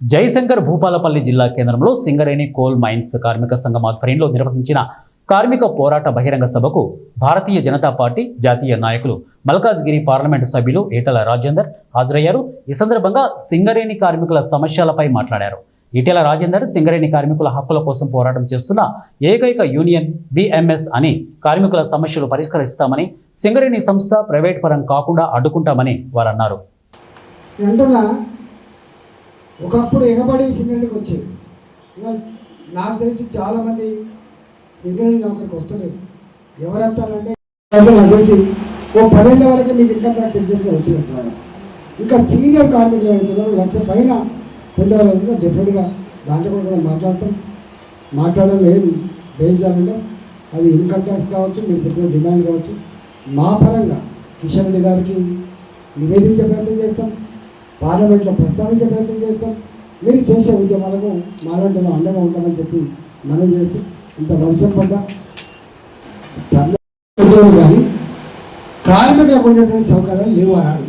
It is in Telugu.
జయశంకర్ భూపాలపల్లి జిల్లా కేంద్రంలో సింగరేణి కోల్ మైన్స్ కార్మిక సంఘం ఆధ్వర్యంలో నిర్వహించిన కార్మిక పోరాట బహిరంగ సభకు భారతీయ జనతా పార్టీ జాతీయ నాయకులు మల్కాజ్గిరి పార్లమెంటు సభ్యులు ఈటెల రాజేందర్ హాజరయ్యారు. ఈ సందర్భంగా సింగరేణి కార్మికుల సమస్యలపై మాట్లాడారు. ఈటెల రాజేందర్ సింగరేణి కార్మికుల హక్కుల కోసం పోరాటం చేస్తున్న ఏకైక యూనియన్ బిఎంఎస్ అని, కార్మికుల సమస్యలు పరిష్కరిస్తామని, సింగరేణి సంస్థ ప్రైవేట్ పరం కాకుండా అడ్డుకుంటామని వారు అన్నారు. ఒకప్పుడు ఎగబడి సింగరేణికి వచ్చేది. నాకు తెలిసి చాలామంది సింగరేణి నౌకరికి వస్తలేదు. ఎవరంటారంటే నాకు తెలిసి ఓ 10 ఏళ్ళ వరకు మీకు ఇన్కమ్ ట్యాక్స్ ఎగ్జామ్షన్ వచ్చినట్టు. ఇంకా సీనియర్ కార్మికులు అవుతున్నారు, 1 లక్ష పైన పొందేవాళ్ళు డెఫినెట్గా దాంట్లో కూడా మాట్లాడడం ఏం బేజారంటే అది ఇన్కమ్ ట్యాక్స్ కావచ్చు, మీరు చెప్పిన డిమాండ్ కావచ్చు. మా పరంగా కిషన్ రెడ్డి గారికి నివేదించే ప్రయత్నం చేస్తాం, పార్లమెంట్లో ప్రస్తావించే ప్రయత్నం చేస్తాం. మీరు చేసే ఉద్యమాలకు మాలాంటి అండగా ఉంటామని చెప్పి మనం చేస్తూ ఇంత వర్షం పడ్డ కానీ కార్మికులకు ఉండేటువంటి సౌకర్యాలు లేవు అనాలి.